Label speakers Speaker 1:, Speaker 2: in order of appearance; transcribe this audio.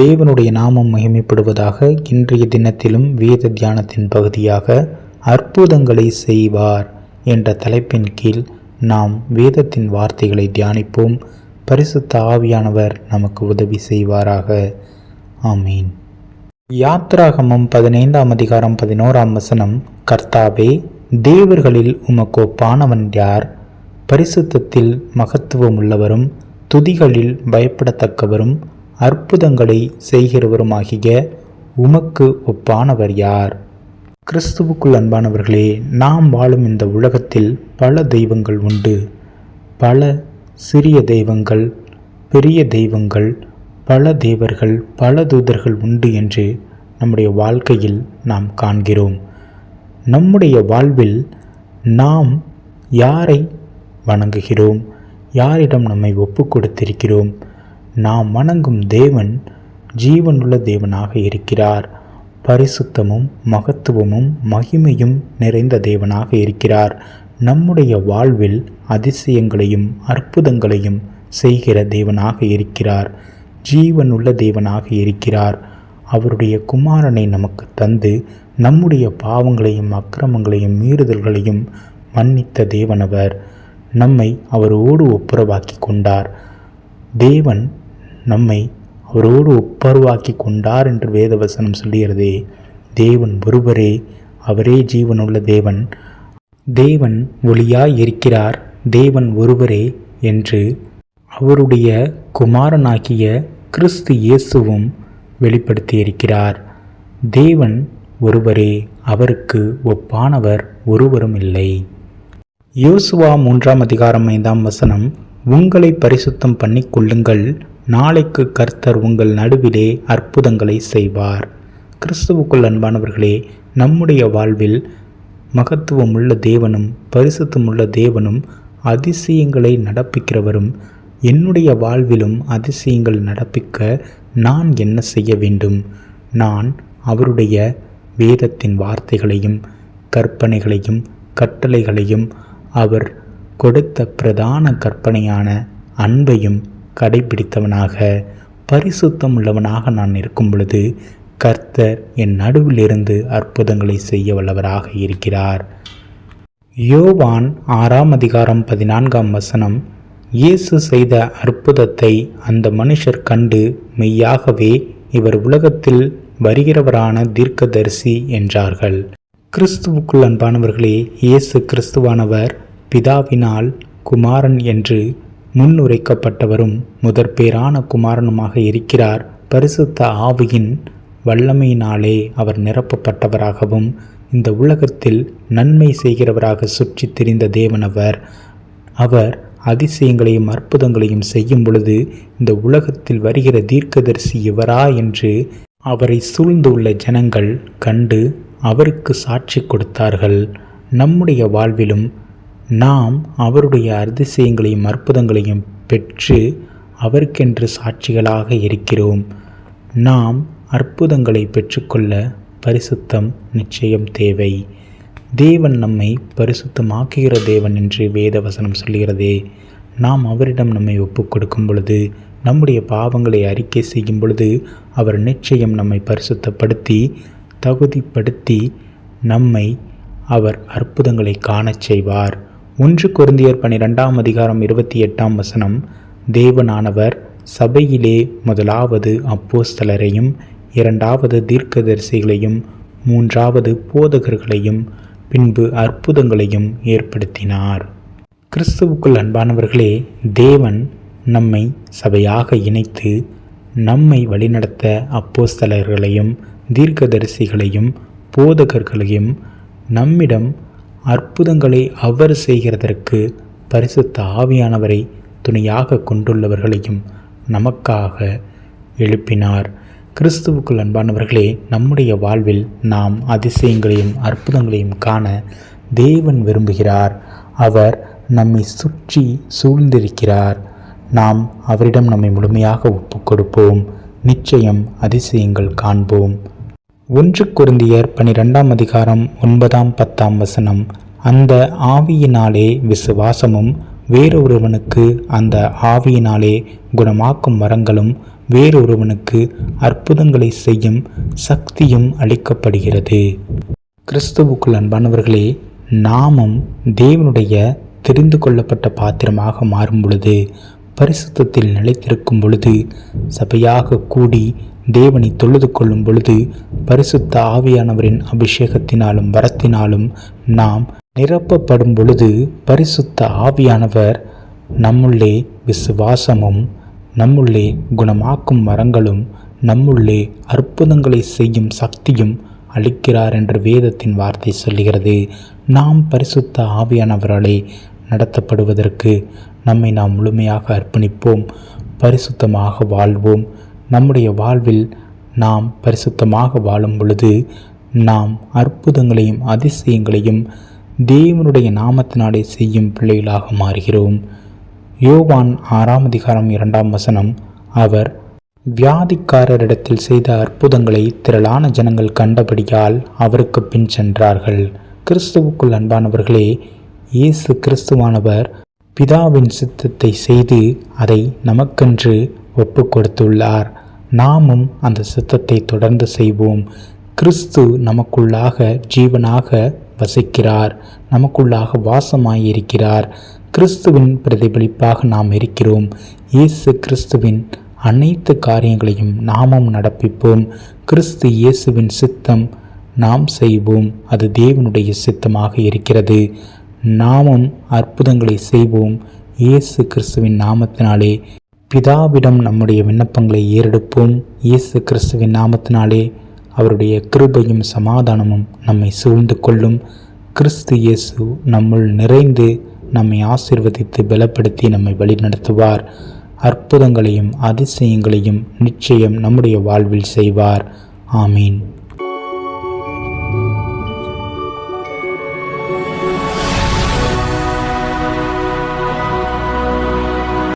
Speaker 1: தேவனுடைய நாமம் மகிமைப்படுவதாக. இன்றைய தினத்திலும் வேத தியானத்தின் பகுதியாக அற்புதங்களை செய்வார் என்ற தலைப்பின் கீழ் நாம் வேதத்தின் வார்த்தைகளை தியானிப்போம். பரிசுத்த ஆவியானவர் நமக்கு உதவி செய்வாராக. ஆமீன். யாத்ராகமம் 15ஆம் அதிகாரம் 11ஆம் வசனம். கர்த்தாவே, தேவர்களில் உமக்கு ஒப்பானவன் யார்? பரிசுத்தத்தில் மகத்துவம் உள்ளவரும் துதிகளில் பயப்படத்தக்கவரும் அற்புதங்களை செய்கிறவருமாகிய உமக்கு ஒப்பானவர் யார்? கிறிஸ்துவுக்குள் அன்பானவர்களே, நாம் வாழும் இந்த உலகத்தில் பல தெய்வங்கள் உண்டு. பல சிறிய தெய்வங்கள், பெரிய தெய்வங்கள், பல தேவர்கள், பல தூதர்கள் உண்டு என்று நம்முடைய வாழ்க்கையில் நாம் காண்கிறோம். நம்முடைய வாழ்வில் நாம் யாரை வணங்குகிறோம்? யாரிடம் நம்மை ஒப்பு கொடுத்திருக்கிறோம்? நாம் வணங்கும் தேவன் ஜீவனுள்ள தேவனாக இருக்கிறார். பரிசுத்தமும் மகத்துவமும் மகிமையும் நிறைந்த தேவனாக இருக்கிறார். நம்முடைய வாழ்வில் அதிசயங்களையும் அற்புதங்களையும் செய்கிற தேவனாக இருக்கிறார். ஜீவனுள்ள தேவனாக இருக்கிறார். அவருடைய குமாரனை நமக்கு தந்து நம்முடைய பாவங்களையும் அக்கிரமங்களையும் மீறுதல்களையும் மன்னித்த தேவனவர். நம்மை அவரோடு ஒப்புரவாக்கி கொண்டார். தேவன் நம்மை அவரோடு ஒப்புரவாக்கி கொண்டார் என்று வேதவசனம் சொல்லுகிறதே. தேவன் ஒருவரே, அவரே ஜீவனுள்ள தேவன். தேவன் ஒளியாய் இருக்கிறார். தேவன் ஒருவரே என்று அவருடைய குமாரனாகிய கிறிஸ்து இயேசுவும் வெளிப்படுத்தியிருக்கிறார். தேவன் ஒருவரே, அவருக்கு ஒப்பானவர் ஒருவரும் இல்லை. யோசுவா 3ஆம் அதிகாரம் 5ஆம் வசனம். உங்களை பரிசுத்தம் பண்ணிக்கொள்ளுங்கள், நாளைக்கு கர்த்தர் உங்கள் நடுவிலே அற்புதங்களை செய்வார். கிறிஸ்துவுக்குள் அன்பானவர்களே, நம்முடைய வாழ்வில் மகத்துவமுள்ள தேவனும் பரிசுத்தமுள்ள தேவனும் அதிசயங்களை நடப்பிக்கிறவரும், என்னுடைய வாழ்விலும் அதிசயங்கள் நடப்பிக்க நான் என்ன செய்ய வேண்டும்? நான் அவருடைய வேதத்தின் வார்த்தைகளையும் கற்பனைகளையும் கட்டளைகளையும் அவர் கொடுத்த பிரதான கற்பனையான அன்பையும் கடைபிடித்தவனாக பரிசுத்தம் உள்ளவனாக நான் இருக்கும் பொழுது கர்த்தர் என் நடுவிலிருந்து அற்புதங்களை செய்ய வல்லவராக இருக்கிறார். யோவான் 6ஆம் அதிகாரம் 14ஆம் வசனம். இயேசு செய்த அற்புதத்தை அந்த மனுஷர் கண்டு மெய்யாகவே இவர் உலகத்தில் வருகிறவரான தீர்க்கதரிசி என்றார்கள். கிறிஸ்துவுக்குள் அன்பானவர்களே, இயேசு கிறிஸ்துவானவர் பிதாவினால் குமாரன் என்று முன்னுரைக்கப்பட்டவரும் முதற்பேரான குமாரனுமாக இருக்கிறார். பரிசுத்த ஆவியின் வல்லமையினாலே அவர் நிரப்பப்பட்டவராகவும் இந்த உலகத்தில் நன்மை செய்கிறவராக சுற்றி திரிந்த தேவனவர். அவர் அதிசயங்களையும் அற்புதங்களையும் செய்யும் பொழுது இந்த உலகத்தில் வருகிற தீர்க்கதரிசி இவரா என்று அவரை சூழ்ந்துள்ள ஜனங்கள் கண்டு அவருக்கு சாட்சி கொடுத்தார்கள். நம்முடைய வாழ்விலும் நாம் அவருடைய அதிசயங்களையும் அற்புதங்களையும் பெற்று அவருக்கென்று சாட்சிகளாக இருக்கிறோம். நாம் அற்புதங்களை பெற்றுக்கொள்ள பரிசுத்தம் நிச்சயம் தேவை. தேவன் நம்மை பரிசுத்தமாக்குகிற தேவன் என்று வேதவசனம் சொல்கிறதே. நாம் அவரிடம் நம்மை ஒப்பு கொடுக்கும் பொழுது, நம்முடைய பாவங்களை அறிக்கை செய்யும் பொழுது அவர் நிச்சயம் நம்மை பரிசுத்தப்படுத்தி தகுதிப்படுத்தி நம்மை அவர் அற்புதங்களை காணச் செய்வார். 1 கொரிந்தியர் 12ஆம் அதிகாரம் 28ஆம் வசனம். தேவனானவர் சபையிலே முதலாவது அப்போஸ்தலரையும், 2வது தீர்க்கதரிசிகளையும், 3வது போதகர்களையும், பின்பு அற்புதங்களையும் ஏற்படுத்தினார். கிறிஸ்துவுக்குள் அன்பானவர்களே, தேவன் நம்மை சபையாக இணைத்து நம்மை வழிநடத்த அப்போஸ்தலர்களையும் தீர்க்கதரிசிகளையும் போதகர்களையும் நம்மிடம் அற்புதங்களை அவர் செய்கிறதற்கு பரிசுத்த ஆவியானவரை துணையாக கொண்டுள்ளவர்களையும் நமக்காக எழுப்பினார். கிறிஸ்துவுக்குள் அன்பானவர்களே, நம்முடைய வாழ்வில் நாம் அதிசயங்களையும் அற்புதங்களையும் காண தேவன் விரும்புகிறார். அவர் நம்மை சுற்றி சூழ்ந்திருக்கிறார். நாம் அவரிடம் நம்மை முழுமையாக ஒப்பு கொடுப்போம். நிச்சயம் அதிசயங்கள் காண்போம். 1 கொரிந்தியர் 12ஆம் அதிகாரம் 9ஆம் 10ஆம் வசனம். அந்த ஆவியினாலே விசுவாசமும் வேறொருவனுக்கு அந்த ஆவியினாலே குணமாக்கும் வரங்களும் வேறொருவனுக்கு அற்புதங்களை செய்யும் சக்தியும் அளிக்கப்படுகிறது. கிறிஸ்துவுக்குள் அன்பானவர்களே, நாமும் தேவனுடைய தெரிந்து கொள்ளப்பட்ட பாத்திரமாக மாறும் பொழுது, பரிசுத்தத்தில் நிலைத்திருக்கும் பொழுது, சபையாக கூடி தேவனை தொழுது கொள்ளும் பொழுது, பரிசுத்த ஆவியானவரின் அபிஷேகத்தினாலும் வரத்தினாலும் நாம் நிரப்பப்படும் பொழுது, பரிசுத்த ஆவியானவர் நம்முள்ளே விசுவாசமும், நம்முள்ளே குணமாக்கும் வரங்களும், நம்முள்ளே அற்புதங்களை செய்யும் சக்தியும் அளிக்கிறார் என்று வேதத்தின் வார்த்தை சொல்லுகிறது. நாம் பரிசுத்த ஆவியானவராலே நடத்தப்படுவதற்கு நம்மை நாம் முழுமையாக அர்ப்பணிப்போம். பரிசுத்தமாக வாழ்வோம். நம்முடைய வாழ்வில் நாம் பரிசுத்தமாக வாழும் பொழுது நாம் அற்புதங்களையும் அதிசயங்களையும் தேவனுடைய நாமத்தினாலே செய்யும் பிள்ளைகளாக மாறுகிறோம். யோவான் 6:2 அவர் வியாதிக்காரரிடத்தில் செய்த அற்புதங்களை திரளான ஜனங்கள் கண்டபடியால் அவருக்கு பின் சென்றார்கள். கிறிஸ்துவுக்குள் அன்பானவர்களே, இயேசு கிறிஸ்துவானவர் பிதாவின் சித்தத்தை செய்து அதை நமக்கென்று ஒப்பு கொடுத்துள்ளார். நாமும் அந்த சித்தத்தை தொடர்ந்து செய்வோம். கிறிஸ்து நமக்குள்ளாக ஜீவனாக வசிக்கிறார், நமக்குள்ளாக வாசமாயிருக்கிறார். கிறிஸ்துவின் பிரதிபலிப்பாக நாம் இருக்கிறோம். இயேசு கிறிஸ்துவின் அனைத்து காரியங்களையும் நாமும் நடப்பிப்போம். கிறிஸ்து இயேசுவின் சித்தம் நாம் செய்வோம். அது தேவனுடைய சித்தமாக இருக்கிறது. நாமும் அற்புதங்களை செய்வோம். இயேசு கிறிஸ்துவின் நாமத்தினாலே பிதாவிடம் நம்முடைய விண்ணப்பங்களை ஏறெடுப்போம். இயேசு கிறிஸ்துவின் நாமத்தினாலே அவருடைய கிருபையும் சமாதானமும் நம்மை சூழ்ந்து கொள்ளும். கிறிஸ்து இயேசு நம்முள் நிறைந்து நம்மை ஆசீர்வதித்து பலப்படுத்தி நம்மை வழிநடத்துவார். அற்புதங்களையும் அதிசயங்களையும் நிச்சயம் நம்முடைய வாழ்வில் செய்வார். ஆமீன்.